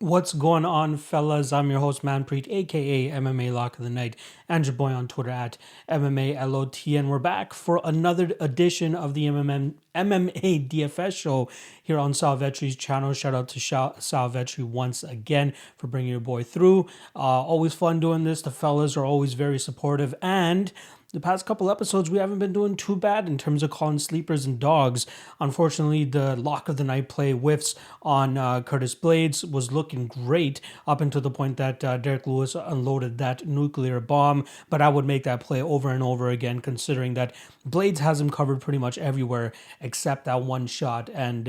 What's going on, fellas? I'm your host, Manpreet, aka MMA Lock of the Night, and your boy on Twitter at MMALOT. And we're back for another edition of the MMA DFS show here on Sal Vetri's channel. Shout out to Sal Vetri once again for bringing your boy through. Always fun doing this. The fellas are always very supportive, and the past couple episodes, we haven't been doing too bad in terms of calling sleepers and dogs. Unfortunately, the lock of the night play whiffs on Curtis Blades was looking great up until the point that Derek Lewis unloaded that nuclear bomb. But I would make that play over and over again, considering that Blades has him covered pretty much everywhere except that one shot. And,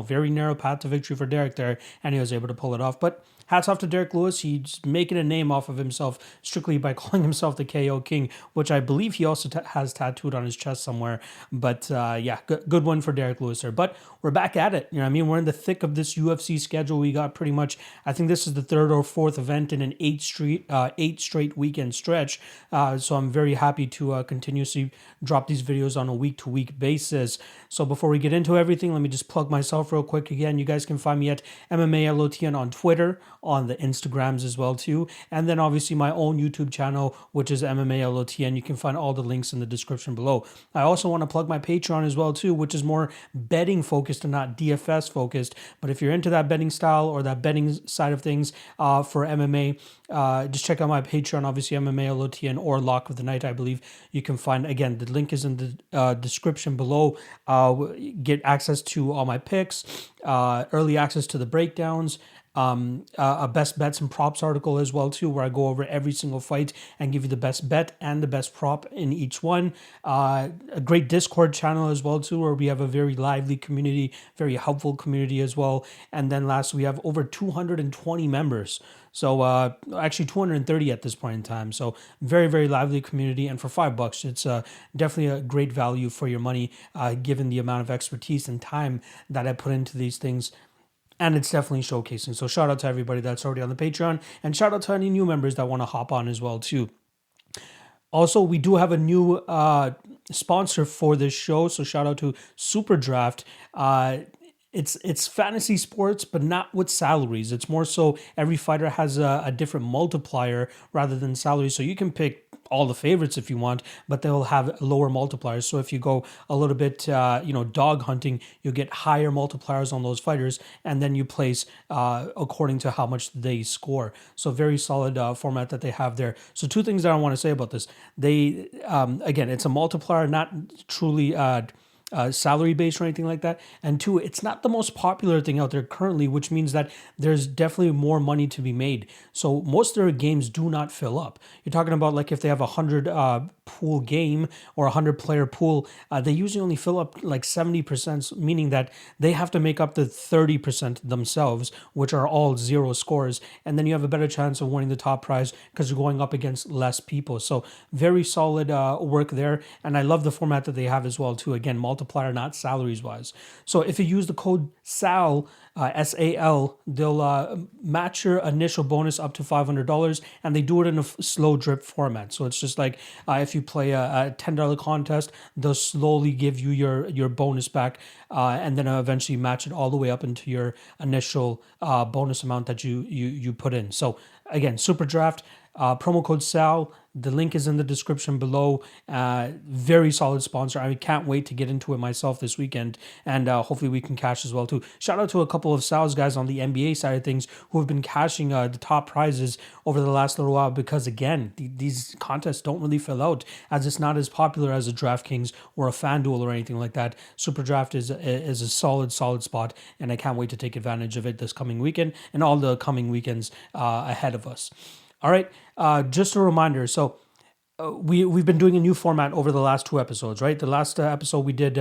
very narrow path to victory for Derek there, and he was able to pull it off. But hats off to Derek Lewis. He's making a name off of himself strictly by calling himself the KO King, which I believe he also has tattooed on his chest somewhere. But good one for Derek Lewis there. But we're back at it. You know what I mean? We're in the thick of this UFC schedule. We got pretty much, I think this is the third or fourth event in an eight straight weekend stretch. So I'm very happy to continuously drop these videos on a week-to-week basis. So before we get into everything, let me just plug myself real quick again. You guys can find me at MMALOTN on Twitter, on the Instagrams as well too, and then obviously my own YouTube channel, which is MMALOTN. You can find all the links in the description below. I also want to plug my Patreon as well too, which is more betting focused and not DFS focused. But if you're into that betting style or that betting side of things for MMA, just check out my Patreon, obviously MMALOTN or Lock of the Night, I believe. You can find, again, the link is in the description below. Get access to all my picks, early access to the breakdowns, a best bets and props article as well too, where I go over every single fight and give you the best bet and the best prop in each one. A great Discord channel as well too, where we have a very lively community, very helpful community as well. And then last, we have over 220 members. So actually 230 at this point in time. So very, very lively community. And for $5, it's definitely a great value for your money, given the amount of expertise and time that I put into these things. And it's definitely showcasing. So shout out to everybody that's already on the Patreon. And shout out to any new members that want to hop on as well too. Also, we do have a new sponsor for this show. So shout out to Super Draft. It's fantasy sports, but not with salaries. It's more so every fighter has a different multiplier rather than salaries. So you can pick all the favorites if you want, but they'll have lower multipliers. So if you go a little bit, dog hunting, you get higher multipliers on those fighters, and then you place according to how much they score. So very solid format that they have there. So two things that I want to say about this. They, again, it's a multiplier, not truly salary based or anything like that. And two, it's not the most popular thing out there currently, which means that there's definitely more money to be made. So most of their games do not fill up. You're talking about like if they have 100 pool game or 100 player pool, they usually only fill up like 70%, meaning that they have to make up the 30% themselves, which are all zero scores. And then you have a better chance of winning the top prize because you're going up against less people. So very solid work there. And I love the format that they have as well too. Again, multiplier, not salaries wise. So if you use the code SAL, SAL, they'll match your initial bonus up to $500, and they do it in a slow drip format. So it's just like if you play a $10 contest, they'll slowly give you your bonus back, and then eventually match it all the way up into your initial bonus amount that you put in. So again, Super Draft, promo code SAL. The link is in the description below. Very solid sponsor. I can't wait to get into it myself this weekend, and hopefully we can cash as well too. Shout out to a couple of Sal's guys on the NBA side of things who have been cashing the top prizes over the last little while, because again, these contests don't really fill out, as it's not as popular as a DraftKings or a FanDuel or anything like that. Super Draft is a solid spot, and I can't wait to take advantage of it this coming weekend and all the coming weekends ahead of us. All right, just a reminder. So we've been doing a new format over the last two episodes, right? The last episode we did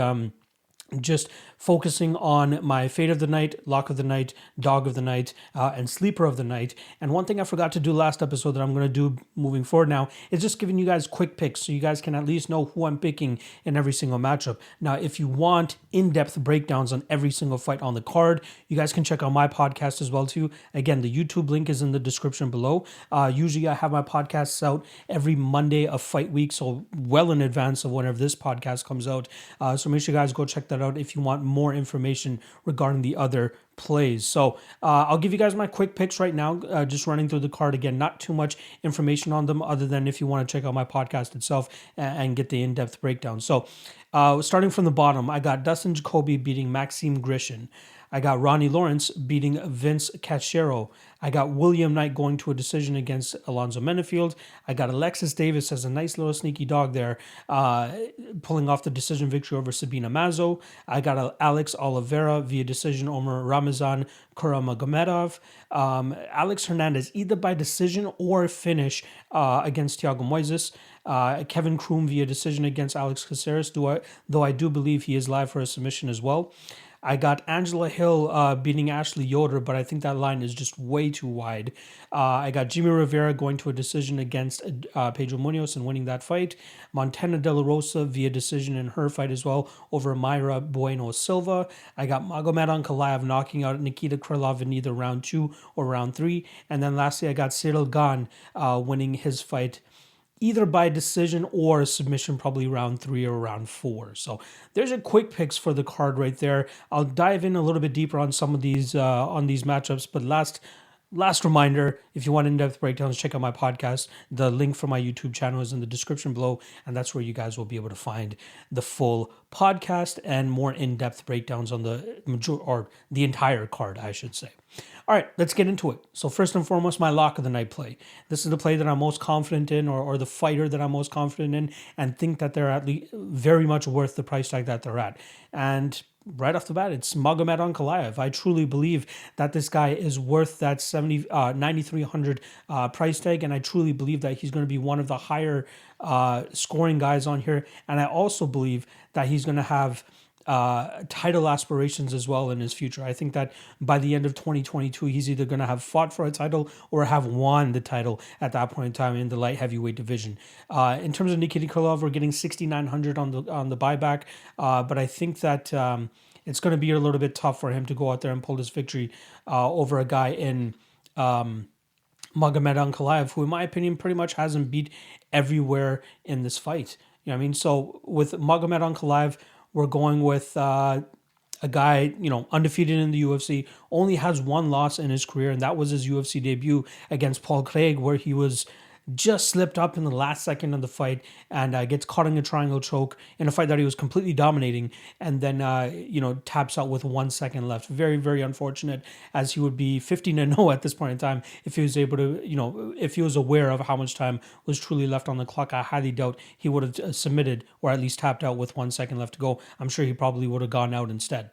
just focusing on my fade of the night, lock of the night, dog of the night, and sleeper of the night. And one thing I forgot to do last episode that I'm going to do moving forward now is just giving you guys quick picks so you guys can at least know who I'm picking in every single matchup. Now, if you want in-depth breakdowns on every single fight on the card, you guys can check out my podcast as well too. Again, the YouTube link is in the description below. Usually I have my podcasts out every Monday of fight week, so well in advance of whenever this podcast comes out. So make sure you guys go check that out if you want more information regarding the other plays. So I'll give you guys my quick picks right now, just running through the card again. Not too much information on them other than if you want to check out my podcast itself and get the in-depth breakdown. So starting from the bottom, I got Dustin Jacoby beating Maxime Grishin. I got Ronnie Lawrence beating Vince Cachero. I got William Knight going to a decision against Alonzo Menefield. I got Alexis Davis as a nice little sneaky dog there, pulling off the decision victory over Sabina Mazo. I got Alex Oliveira via decision over Ramazan Kuramagomedov. Alex Hernandez either by decision or finish against Thiago Moises. Kevin Kroom via decision against Alex Caceres, though I do believe he is live for a submission as well. I got Angela Hill beating Ashley Yoder, but I think that line is just way too wide. I got Jimmy Rivera going to a decision against Pedro Munoz and winning that fight. Montana De La Rosa via decision in her fight as well over Mayra Bueno Silva. I got Magomed Ankalaev knocking out Nikita Krillov in either round 2 or round 3. And then lastly, I got Cyril Gane winning his fight either by decision or submission, probably round 3 or round 4. So there's your quick picks for the card right there. I'll dive in a little bit deeper on some of these matchups, but last reminder, if you want in-depth breakdowns, check out my podcast. The link for my YouTube channel is in the description below, and that's where you guys will be able to find the full podcast and more in-depth breakdowns on the entire card, I should say. All right, let's get into it. So first and foremost, my lock of the night play. This is the play that I'm most confident in, or the fighter that I'm most confident in, and think that they're at least very much worth the price tag that they're at. And right off the bat, it's Magomed Ankalaev. I truly believe that this guy is worth that 9,300 price tag, and I truly believe that he's going to be one of the higher scoring guys on here. And I also believe that he's going to have title aspirations as well in his future. I think that by the end of 2022, he's either going to have fought for a title or have won the title at that point in time in the light heavyweight division. In terms of Nikita Krillov, we're getting 6,900 on the buyback, but I think that it's going to be a little bit tough for him to go out there and pull this victory over a guy in Magomed Ankalaev, who in my opinion pretty much hasn't beat everywhere in this fight. You know what I mean? So with Magomed Ankalaev, we're going with a guy, undefeated in the UFC, only has one loss in his career, and that was his UFC debut against Paul Craig, where he was just slipped up in the last second of the fight and gets caught in a triangle choke in a fight that he was completely dominating, and then taps out with 1 second left. Very, very unfortunate, as he would be 15-0 at this point in time if he was able to, if he was aware of how much time was truly left on the clock. I highly doubt he would have submitted or at least tapped out with 1 second left to go. I'm sure he probably would have gone out instead.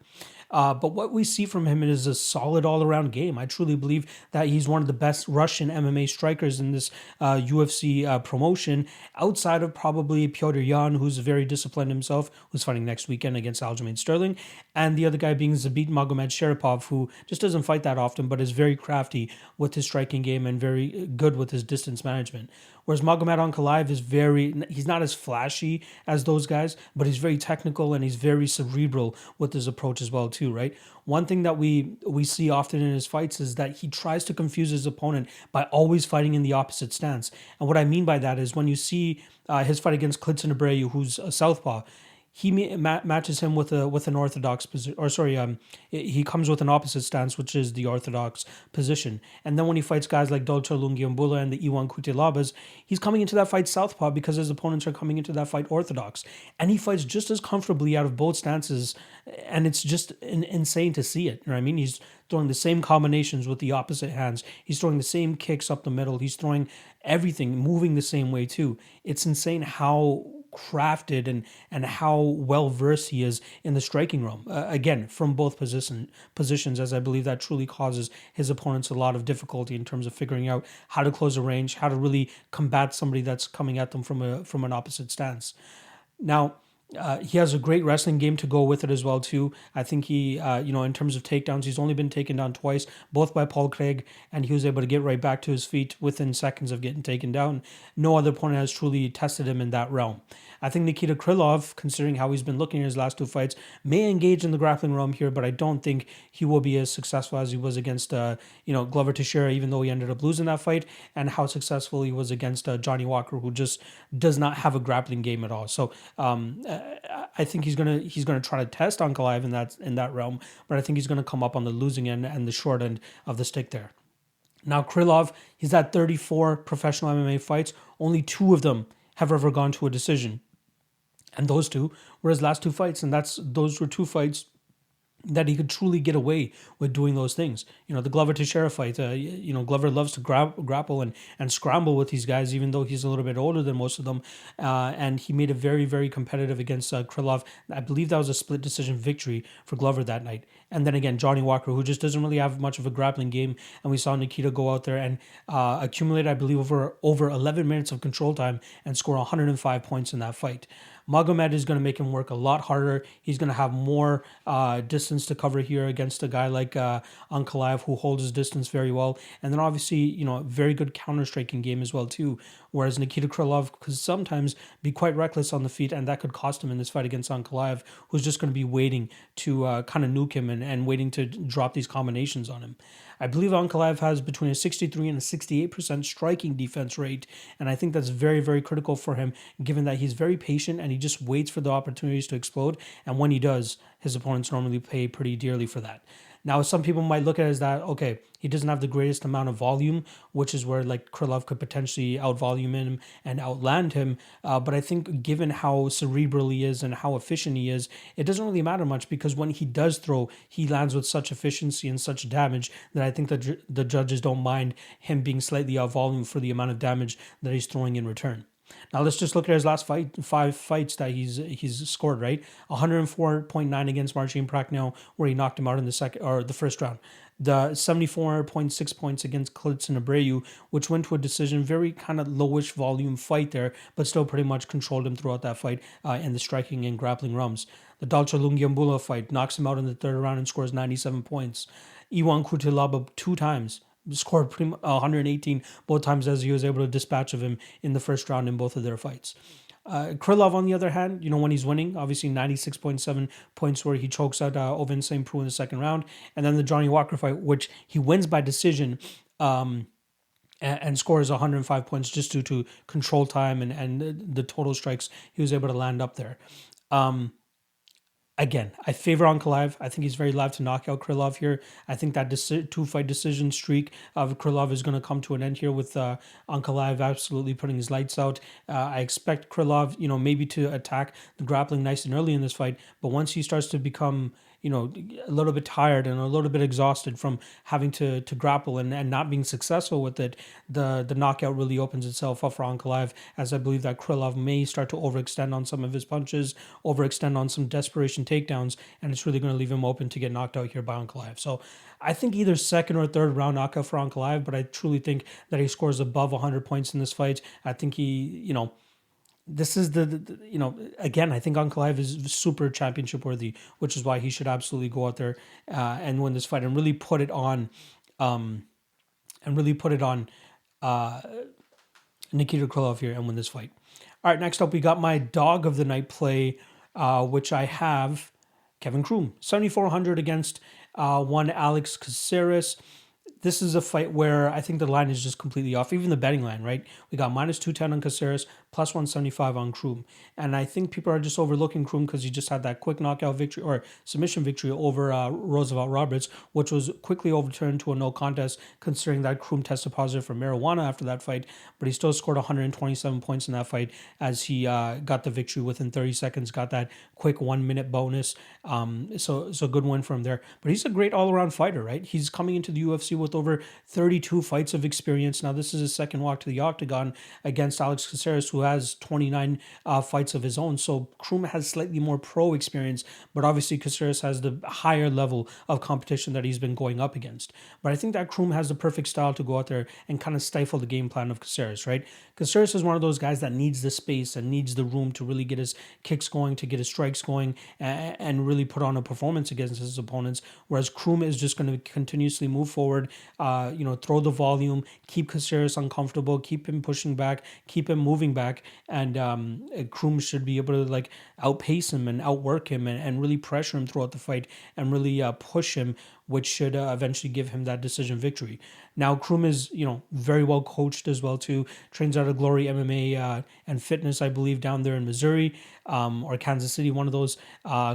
But what we see from him is a solid all-around game. I truly believe that he's one of the best Russian MMA strikers in this UFC promotion, outside of probably Piotr Yan, who's very disciplined himself, who's fighting next weekend against Aljamain Sterling, and the other guy being Zabit Magomed Sharipov, who just doesn't fight that often, but is very crafty with his striking game and very good with his distance management. Whereas Magomed Ankalaev he's not as flashy as those guys, but he's very technical and he's very cerebral with his approach as well too, right? One thing that we see often in his fights is that he tries to confuse his opponent by always fighting in the opposite stance. And what I mean by that is when you see his fight against Klidson Abreu, who's a southpaw, he matches him with an orthodox position, he comes with an opposite stance, which is the orthodox position. And then when he fights guys like Dolce Lungiambula and the Iwan Kutelabas, he's coming into that fight southpaw because his opponents are coming into that fight orthodox, and he fights just as comfortably out of both stances, and it's just insane to see it. You know what I mean? He's throwing the same combinations with the opposite hands. He's throwing the same kicks up the middle. He's throwing everything, moving the same way too. It's insane how crafted and how well versed he is in the striking realm. Again, from both positions, as I believe that truly causes his opponents a lot of difficulty in terms of figuring out how to close a range, how to really combat somebody that's coming at them from an opposite stance. Now, he has a great wrestling game to go with it as well too. I think he, in terms of takedowns, he's only been taken down twice, both by Paul Craig, and he was able to get right back to his feet within seconds of getting taken down. No other opponent has truly tested him in that realm. I think Nikita Krillov, considering how he's been looking in his last 2 fights, may engage in the grappling realm here, but I don't think he will be as successful as he was against, Glover Teixeira, even though he ended up losing that fight, and how successful he was against Johnny Walker, who just does not have a grappling game at all. So I think he's gonna try to test Ankalaev in that realm, but I think he's gonna come up on the losing end and the short end of the stick there. Now Krillov, he's had 34 professional MMA fights. Only 2 of them have ever gone to a decision, and those 2 were his last 2 fights, and those were 2 fights that he could truly get away with doing those things. The Glover Teixeira fight, Glover loves to grapple and scramble with these guys, even though he's a little bit older than most of them. And he made it very, very competitive against Krillov. I believe that was a split decision victory for Glover that night. And then again, Johnny Walker, who just doesn't really have much of a grappling game. And we saw Nikita go out there and accumulate, I believe, over 11 minutes of control time and score 105 points in that fight. Magomed is going to make him work a lot harder. He's going to have more distance to cover here against a guy like Ankalaev, who holds his distance very well. And then obviously, very good counter-striking game as well too. Whereas Nikita Krillov could sometimes be quite reckless on the feet, and that could cost him in this fight against Ankalaev, who's just going to be waiting to kind of nuke him and waiting to drop these combinations on him. I believe Ankalaev has between a 63 and a 68% striking defense rate, and I think that's very, very critical for him, given that he's very patient and he just waits for the opportunities to explode, and when he does, his opponents normally pay pretty dearly for that. Now, some people might look at it as that, okay, he doesn't have the greatest amount of volume, which is where like Krillov could potentially outvolume him and outland him. But I think given how cerebral he is and how efficient he is, it doesn't really matter much, because when he does throw, he lands with such efficiency and such damage that I think that the judges don't mind him being slightly outvolumed for the amount of damage that he's throwing in return. Now let's just look at his last 5 fights that he's scored, right? 104.9 against Marcin Prachnio, where he knocked him out in the first round. The 74.6 points against Klidson Abreu, which went to a decision, very kind of lowish volume fight there, but still pretty much controlled him throughout that fight in the striking and grappling realms. The Dalcha Lungiambula fight knocks him out in the 3rd round and scores 97 points. Iwan Kutilaba 2 times. Scored 118 both times, as he was able to dispatch of him in the first round in both of their fights. Krillov, on the other hand, when he's winning, obviously 96.7 points where he chokes out Ovin St. Preux in the 2nd round. And then the Johnny Walker fight, which he wins by decision and scores 105 points just due to control time and the total strikes he was able to land up there. Again, I favor Ankalaev. I think he's very live to knock out Krillov here. I think that 2-fight decision streak of Krillov is going to come to an end here with Ankalaev absolutely putting his lights out. I expect Krillov, maybe to attack the grappling nice and early in this fight, but once he starts to become a little bit tired and a little bit exhausted from having to grapple and not being successful with it, the knockout really opens itself up for Ankalaev, as I believe that Krillov may start to overextend on some of his punches, overextend on some desperation takedowns, and it's really going to leave him open to get knocked out here by Ankalaev. So I think either 2nd or 3rd round knockout for Ankalaev, but I truly think that he scores above 100 points in this fight. I think he, this is again, I think Ankalaev is super championship worthy, which is why he should absolutely go out there and win this fight and really put it on, Nikita Krillov here and win this fight. All right, next up we got my dog of the night play, which I have Kevin Croom, 7,400 against one Alex Caceres. This is a fight where I think the line is just completely off. Even the betting line, right? We got minus 210 on Caceres, plus 175 on Kroom. And I think people are just overlooking Kroom because he just had that quick knockout victory or submission victory over Roosevelt Roberts, which was quickly overturned to a no contest, considering that Kroom tested positive for marijuana after that fight. But he still scored 127 points in that fight as he got the victory within 30 seconds, got that quick 1 minute bonus. So good win for him there. But he's a great all-around fighter, right? He's coming into the UFC with over 32 fights of experience. Now, this is his second walk to the octagon against Alex Caceres, who has 29 fights of his own. So Kroom has slightly more pro experience, but obviously Caceres has the higher level of competition that he's been going up against. But I think that Kroom has the perfect style to go out there and kind of stifle the game plan of Caceres, right? Caceres is one of those guys that needs the space and needs the room to really get his kicks going, to get his strikes going, and really put on a performance against his opponents. Whereas Kroom is just going to continuously move forward, throw the volume, keep Caceres uncomfortable, keep him pushing back, keep him moving back, and Kroom should be able to outpace him and outwork him and really pressure him throughout the fight and really push him which should eventually give him that decision victory. Now, Kroom is, very well coached as well too. Trains out of Glory MMA and Fitness, I believe, down there in Missouri or Kansas City, one of those.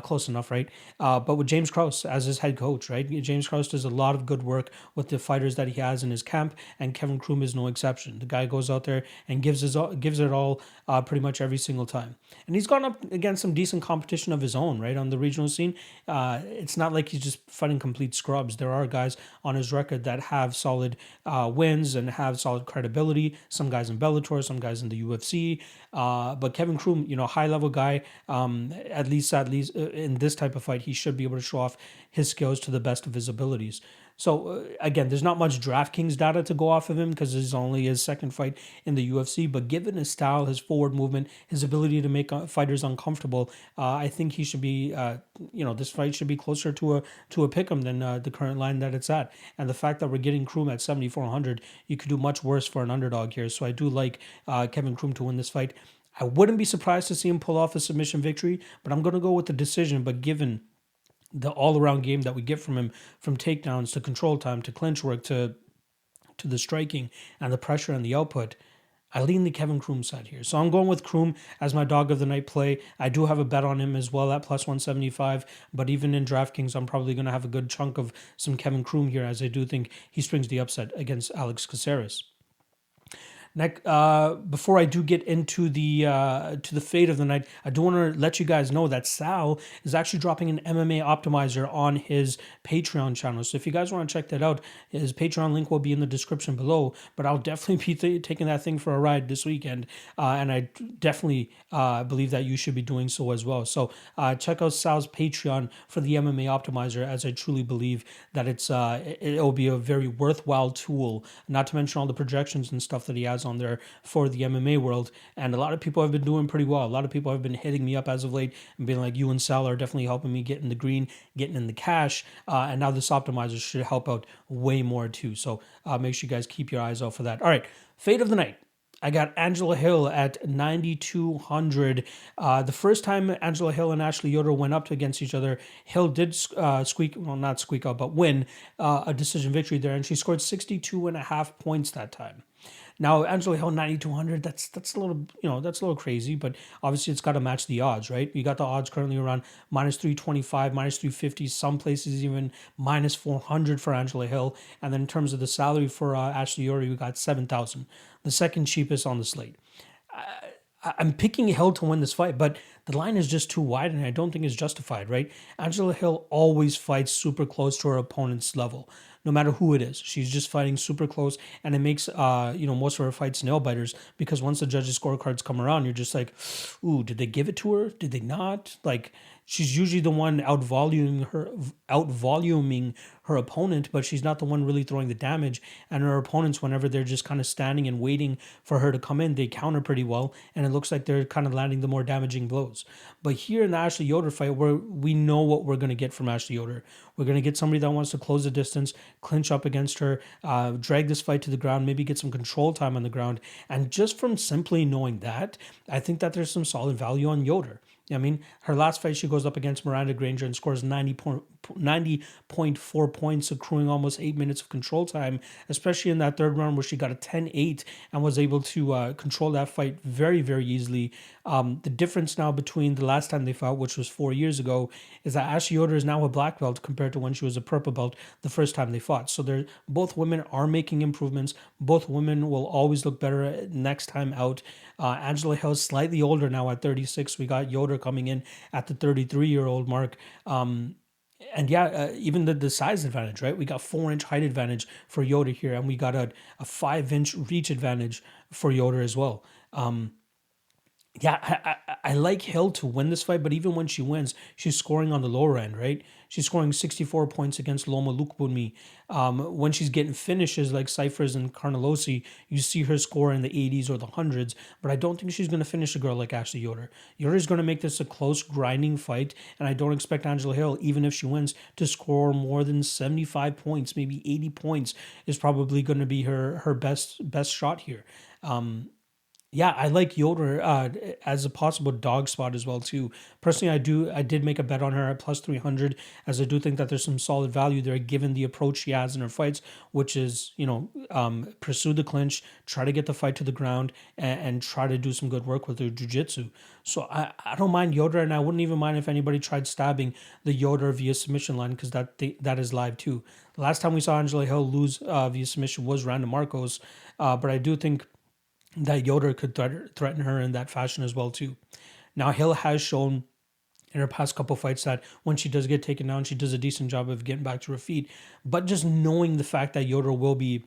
Close enough, right? But with James Krause as his head coach, right? James Krause does a lot of good work with the fighters that he has in his camp, and Kevin Kroom is no exception. The guy goes out there and gives it all pretty much every single time. And he's gone up against some decent competition of his own, right? On the regional scene, it's not like he's just fighting complete scrubs. There are guys on his record that have solid wins and have solid credibility. Some guys in Bellator, some guys in the UFC. But Kevin Kroom, high level guy. At least in this type of fight, he should be able to show off his skills to the best of his abilities. So again, there's not much DraftKings data to go off of him because it's only his second fight in the UFC. But given his style, his forward movement, his ability to make fighters uncomfortable, I think he should be, this fight should be closer to a pick'em than the current line that it's at. And the fact that we're getting Kroom at 7,400, you could do much worse for an underdog here. So I do like Kevin Kroom to win this fight. I wouldn't be surprised to see him pull off a submission victory, but I'm going to go with the decision. But given the all-around game that we get from him, from takedowns to control time to clinch work to the striking and the pressure and the output, I lean the Kevin Kroom side here. So I'm going with Kroom as my dog of the night play. I do have a bet on him as well at plus 175, but even in DraftKings, I'm probably going to have a good chunk of some Kevin Kroom here, as I do think he springs the upset against Alex Caceres. Next, before I do get into the fate of the night, I do want to let you guys know that Sal is actually dropping an MMA optimizer on his Patreon channel. So if you guys want to check that out, his Patreon link will be in the description below. But I'll definitely be taking that thing for a ride this weekend, and I definitely believe that you should be doing so as well. So check out Sal's Patreon for the MMA optimizer, as I truly believe that it'll be a very worthwhile tool. Not to mention all the projections and stuff that he has on there for the MMA world, and a lot of people have been doing pretty well. A lot of people have been hitting me up as of late and being like, you and Sal are definitely helping me get in the green, getting in the cash, and now this optimizer should help out way more too. So make sure you guys keep your eyes out for that. All right, fate of the night. I got Angela Hill at 9,200. The first time Angela Hill and Ashley Yoder went up against each other, Hill did not squeak out, but win a decision victory there, and she scored 62.5 points that time. Now, Angela Hill 9,200, that's a little crazy, but obviously it's got to match the odds, right? You got the odds currently around minus 325, minus 350, some places even minus 400 for Angela Hill. And then in terms of the salary for Ashley Yoder, you got 7,000, the second cheapest on the slate. I'm picking Hill to win this fight, but the line is just too wide and I don't think it's justified, right? Angela Hill always fights super close to her opponent's level, no matter who it is. She's just fighting super close, and it makes most of her fights nail biters, because once the judges' scorecards come around, you're just like, ooh, did they give it to her? Did they not? Like, she's usually the one outvoluming her opponent, but she's not the one really throwing the damage. And her opponents, whenever they're just kind of standing and waiting for her to come in, they counter pretty well, and it looks like they're kind of landing the more damaging blows. But here in the Ashley Yoder fight, we know what we're going to get from Ashley Yoder. We're going to get somebody that wants to close the distance, clinch up against her, drag this fight to the ground, maybe get some control time on the ground. And just from simply knowing that, I think that there's some solid value on Yoder. I mean, her last fight, she goes up against Miranda Granger and scores 90.4 points, accruing almost 8 minutes of control time, especially in that third round where she got a 10-8 and was able to control that fight very, very easily. The difference now between the last time they fought, which was 4 years ago, is that Ashley Yoder is now a black belt compared to when she was a purple belt the first time they fought. So both women are making improvements. Both women will always look better next time out. Angela Hill is slightly older now at 36. We got Yoder coming in at the 33-year-old mark. And even the size advantage, right? We got 4-inch height advantage for Yoder here, and we got a 5-inch reach advantage for Yoder as well. I like Hill to win this fight, but even when she wins, she's scoring on the lower end, right? She's scoring 64 points against Loma Lukbunmi. When she's getting finishes like Cyphers and Carnelosi, you see her score in the 80s or the hundreds, but I don't think she's going to finish a girl like Ashley Yoder. Yoder's going to make this a close, grinding fight, and I don't expect Angela Hill, even if she wins, to score more than 75 points, maybe 80 points is probably going to be her best shot here. Yeah, I like Yoder as a possible dog spot as well too. Personally, I did make a bet on her at plus 300, as I do think that there's some solid value there given the approach she has in her fights, which is pursue the clinch, try to get the fight to the ground, and try to do some good work with her jiu-jitsu. So I don't mind Yoder, and I wouldn't even mind if anybody tried stabbing the Yoder via submission line, because that is live too. The last time we saw Angela Hill lose via submission was Randa Marcos, but I do think that Yoder could threaten her in that fashion as well too. Now Hill has shown in her past couple fights that when she does get taken down, she does a decent job of getting back to her feet. But just knowing the fact that Yoder will be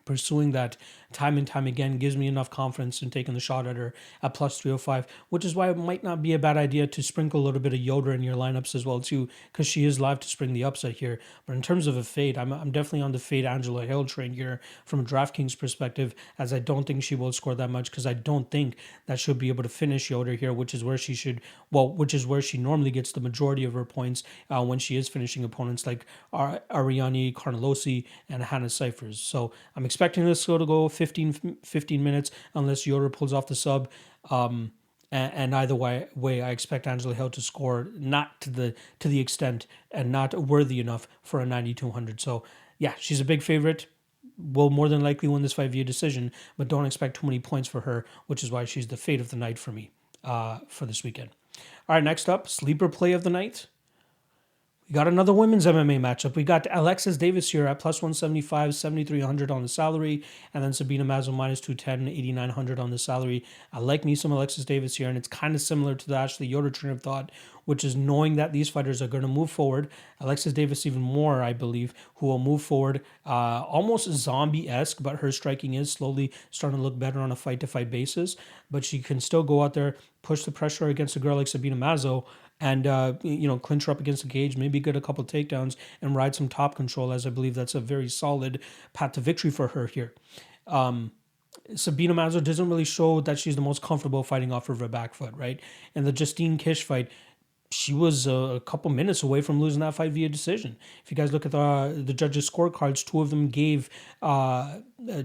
pursuing that time and time again gives me enough confidence in taking the shot at her at plus 305, which is why it might not be a bad idea to sprinkle a little bit of Yoder in your lineups as well too, because she is live to spring the upset here. But in terms of a fade, I'm definitely on the fade Angela Hill train here from a DraftKings perspective, as I don't think she will score that much, because I don't think that she'll be able to finish Yoder here, which is where which is where she normally gets the majority of her points when she is finishing opponents like Ariane Carnelosi and Hannah Cyphers. So I'm expecting this to go 15 minutes unless Yoder pulls off the sub. And either way, I expect Angela Hill to score not to the extent and not worthy enough for a 9,200. So yeah, she's a big favorite. Will more than likely win this fight via decision, but don't expect too many points for her, which is why she's the fate of the night for me for this weekend. All right, next up, sleeper play of the night. We got another women's MMA matchup. We got Alexis Davis here at plus 175, 7,300 on the salary, and then Sabina Mazo minus 210, 8,900 on the salary. I like me some Alexis Davis here, and it's kind of similar to the Ashley Yoder train of thought, which is knowing that these fighters are going to move forward. Alexis Davis even more, I believe, who will move forward almost zombie-esque, but her striking is slowly starting to look better on a fight-to-fight basis. But she can still go out there, push the pressure against a girl like Sabina Mazo, and clinch her up against the cage, maybe get a couple takedowns and ride some top control, as I believe that's a very solid path to victory for her here. Sabina Mazo doesn't really show that she's the most comfortable fighting off of her back foot, right? In the Justine Kish fight, she was a couple minutes away from losing that fight via decision. If you guys look at the judges' scorecards, two of them gave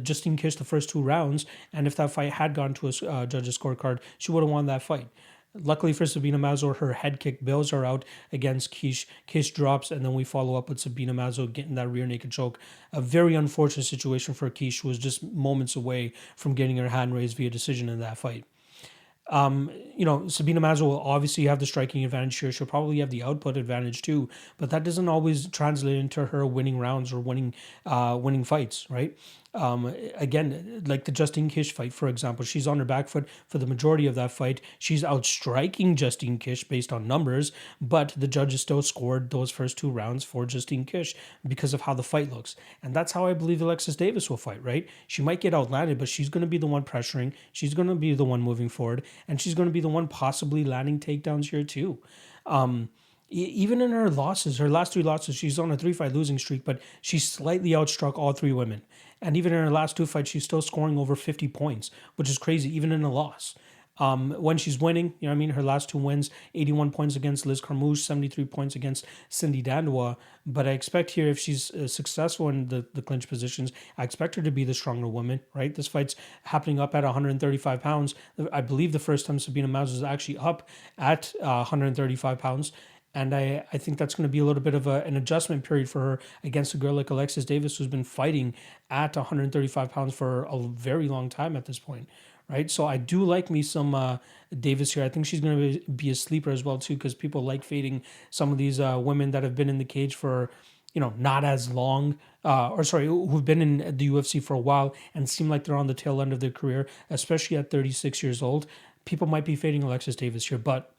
Justine Kish the first two rounds, and if that fight had gone to a judges' scorecard, she would have won that fight. Luckily for Sabina Mazo, her head kick bails her out against Kish. Kish drops, and then we follow up with Sabina Mazo getting that rear naked choke. A very unfortunate situation for Kish, who was just moments away from getting her hand raised via decision in that fight. Sabina Mazo will obviously have the striking advantage here. She'll probably have the output advantage too, but that doesn't always translate into her winning rounds or winning fights, right? Again, like the Justine Kish fight, for example, she's on her back foot for the majority of that fight. She's outstriking Justine Kish based on numbers, but the judges still scored those first two rounds for Justine Kish because of how the fight looks. And that's how I believe Alexis Davis will fight, right? She might get outlanded, but she's going to be the one pressuring. She's going to be the one moving forward, and she's going to be the one possibly landing takedowns here too. Even in her losses, her last three losses, she's on a 3-fight losing streak, but she slightly outstruck all three women. And even in her last two fights, she's still scoring over 50 points, which is crazy, even in a loss. When she's winning, her last two wins, 81 points against Liz Carmouche, 73 points against Cindy Dandois. But I expect here, if she's successful in the clinch positions, I expect her to be the stronger woman, right? This fight's happening up at 135 pounds. I believe the first time Sabina Mazo was actually up at 135 pounds. And I think that's going to be a little bit of an adjustment period for her against a girl like Alexis Davis, who's been fighting at 135 pounds for a very long time at this point, right? So I do like me some Davis here. I think she's going to be a sleeper as well, too, because people like fading some of these women that have been in the cage for, not as long, who've been in the UFC for a while and seem like they're on the tail end of their career, especially at 36 years old. People might be fading Alexis Davis here, but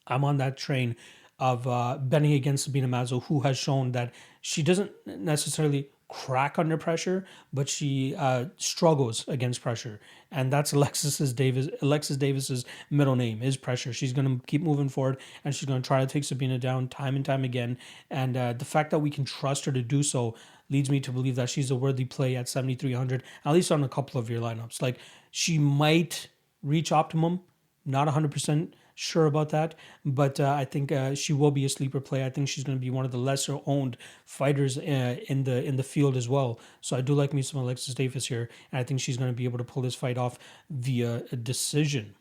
I'm on that train of betting against Sabina Mazo, who has shown that she doesn't necessarily crack under pressure, but she struggles against pressure. And that's Alexis Davis's middle name is pressure. She's going to keep moving forward, and she's going to try to take Sabina down time and time again. And the fact that we can trust her to do so leads me to believe that she's a worthy play at 7,300, at least on a couple of your lineups. Like, she might reach optimum, not 100%, sure about that, but I think she will be a sleeper play. I think she's going to be one of the lesser owned fighters in the field as well. So I do like me some Alexis Davis here, and I think she's going to be able to pull this fight off via a decision.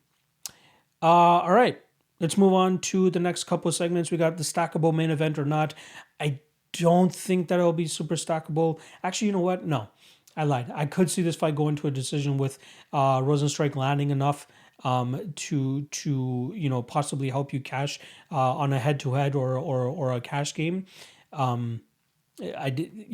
All right, let's move on to the next couple of segments. We got the stackable main event or not. I don't think that it'll be super stackable. Actually, you know what? No, I lied. I could see this fight go into a decision with Rosenstrike landing enough to possibly help you cash on a head to head or a cash game. I did,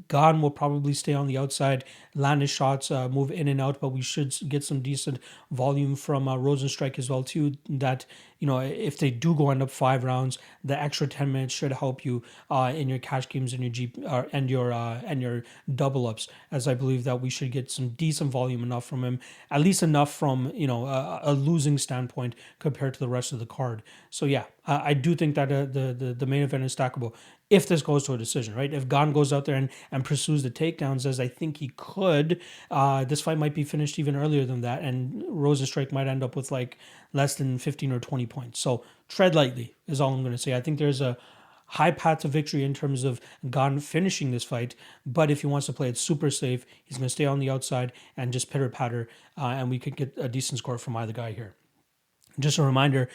Gan will probably stay on the outside, land his shots, move in and out, but we should get some decent volume from Rosenstrike as well too. That if they do go end up 5 rounds, the extra 10 minutes should help you in your cash games and your and your double ups. As I believe that we should get some decent volume enough from him, at least enough from a losing standpoint compared to the rest of the card. So yeah, I do think that the main event is stackable if this goes to a decision, right? If Gan goes out there and pursues the takedowns as I think he could, this fight might be finished even earlier than that, and Rosenstrike might end up with like less than 15 or 20 points. So tread lightly is all I'm going to say. I think there's a high path to victory in terms of Gan finishing this fight, but if he wants to play it super safe, he's going to stay on the outside and just pitter patter, and we could get a decent score from either guy here. Just a reminder,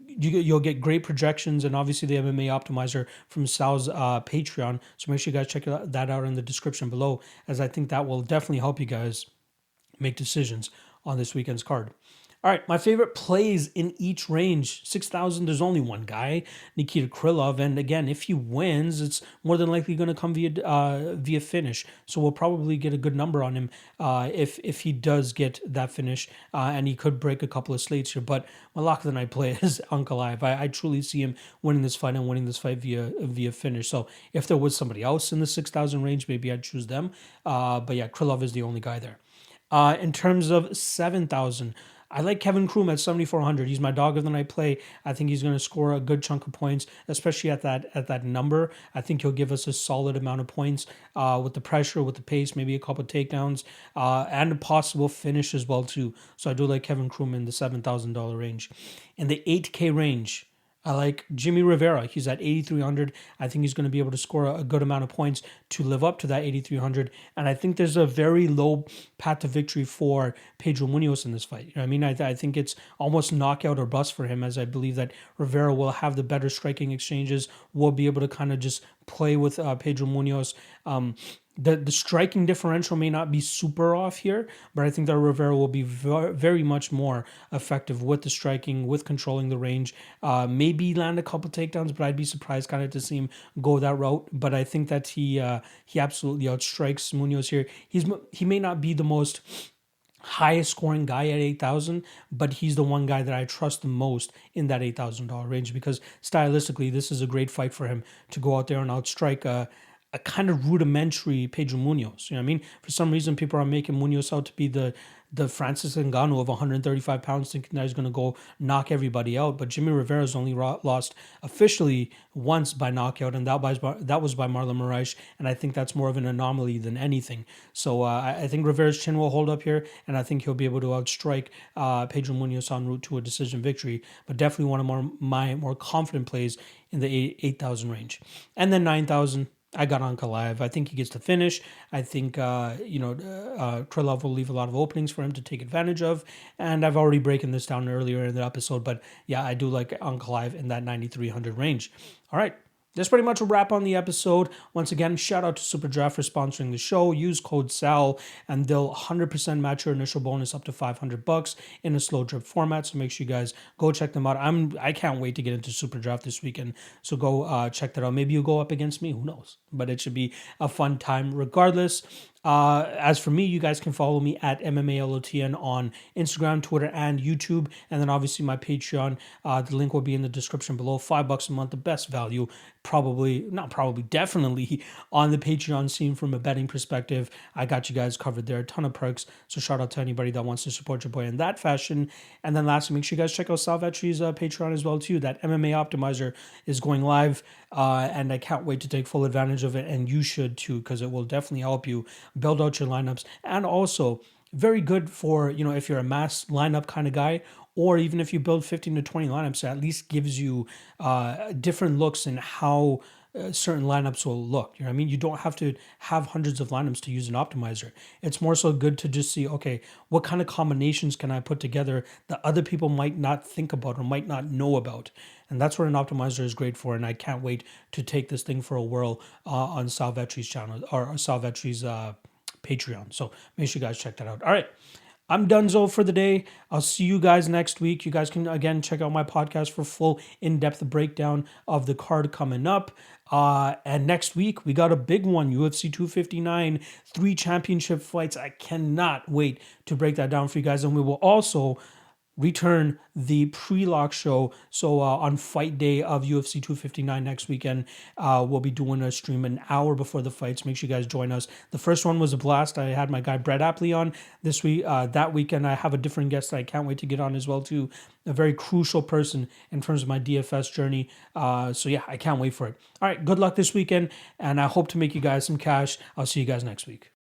you'll get great projections and obviously the MMA optimizer from Sal's Patreon. So make sure you guys check that out in the description below, as I think that will definitely help you guys make decisions on this weekend's card. All right, my favorite plays in each range. 6,000, there's only one guy, Nikita Krillov. And again, if he wins, it's more than likely going to come via finish. So we'll probably get a good number on him if he does get that finish. And he could break a couple of slates here. But my lock of the night play is Ankalaev. I truly see him winning this fight and winning this fight via finish. So if there was somebody else in the 6,000 range, maybe I'd choose them. But yeah, Krillov is the only guy there. In terms of 7,000, I like Kevin Kroom at 7,400. He's my dog of the night play. I think he's going to score a good chunk of points, especially at that number. I think he'll give us a solid amount of points with the pressure, with the pace, maybe a couple of takedowns, and a possible finish as well too. So I do like Kevin Kroom in the $7,000 range. In the 8K range, I like Jimmy Rivera. He's at 8,300. I think he's going to be able to score a good amount of points to live up to that 8,300. And I think there's a very low path to victory for Pedro Munoz in this fight. You know what I mean? I think it's almost knockout or bust for him, as I believe that Rivera will have the better striking exchanges, will be able to kind of just play with Pedro Munoz. The striking differential may not be super off here, but I think that Rivera will be very much more effective with the striking, with controlling the range. Maybe land a couple takedowns, but I'd be surprised kind of to see him go that route. But I think that he absolutely outstrikes Munoz here. He may not be the most highest scoring guy at 8,000, but he's the one guy that I trust the most in that $8,000 range, because stylistically, this is a great fight for him to go out there and outstrike a kind of rudimentary Pedro Munoz. You know what I mean? For some reason, people are making Munoz out to be the Francis Ngannou of 135 pounds, thinking that he's going to go knock everybody out. But Jimmy Rivera's only lost officially once by knockout, and that was by Marlon Moraes. And I think that's more of an anomaly than anything. So I think Rivera's chin will hold up here, and I think he'll be able to outstrike Pedro Munoz en route to a decision victory. But definitely one of my more confident plays in the 8,000 range. And then 9,000. I got Ankalaev. I think he gets to finish. I think, Krillov will leave a lot of openings for him to take advantage of. And I've already broken this down earlier in the episode. But yeah, I do like Ankalaev in that 9,300 range. All right. That's pretty much a wrap on the episode. Once again, shout out to SuperDraft for sponsoring the show. Use code SAL and they'll 100% match your initial bonus up to $500 in a slow drip format. So make sure you guys go check them out. I can't wait to get into SuperDraft this weekend. So go check that out. Maybe you'll go up against me. Who knows? But it should be a fun time regardless. As for me, you guys can follow me at MMALOTN on Instagram, Twitter, and YouTube. And then obviously my Patreon. The link will be in the description below. $5 a month, the best value. Definitely on the Patreon scene from a betting perspective. I got you guys covered there. A ton of perks. So shout out to anybody that wants to support your boy in that fashion. And then lastly, make sure you guys check out Sal Vetri's Patreon as well too. That MMA optimizer is going live. And I can't wait to take full advantage of it. And you should too, because it will definitely help you build out your lineups. And also very good for, if you're a mass lineup kind of guy, or even if you build 15 to 20 lineups, it at least gives you different looks in how certain lineups will look. You know what I mean? You don't have to have hundreds of lineups to use an optimizer. It's more so good to just see, okay, what kind of combinations can I put together that other people might not think about or might not know about? And that's what an optimizer is great for. And I can't wait to take this thing for a whirl on Salvetri's channel or Salvetri's Patreon. So make sure you guys check that out. All right. I'm donezo for the day. I'll see you guys next week. You guys can, again, check out my podcast for full in-depth breakdown of the card coming up. And next week, we got a big one, UFC 259, 3 championship fights. I cannot wait to break that down for you guys. And we will also return the pre-lock show. So on fight day of UFC 259 next weekend, we'll be doing a stream an hour before the fights. Make sure you guys join us. The first one was a blast. I had my guy Brett Apley on this week. That weekend, I have a different guest that I can't wait to get on as well too. A very crucial person in terms of my DFS journey. So yeah, I can't wait for it. All right, good luck this weekend, and I hope to make you guys some cash. I'll see you guys next week.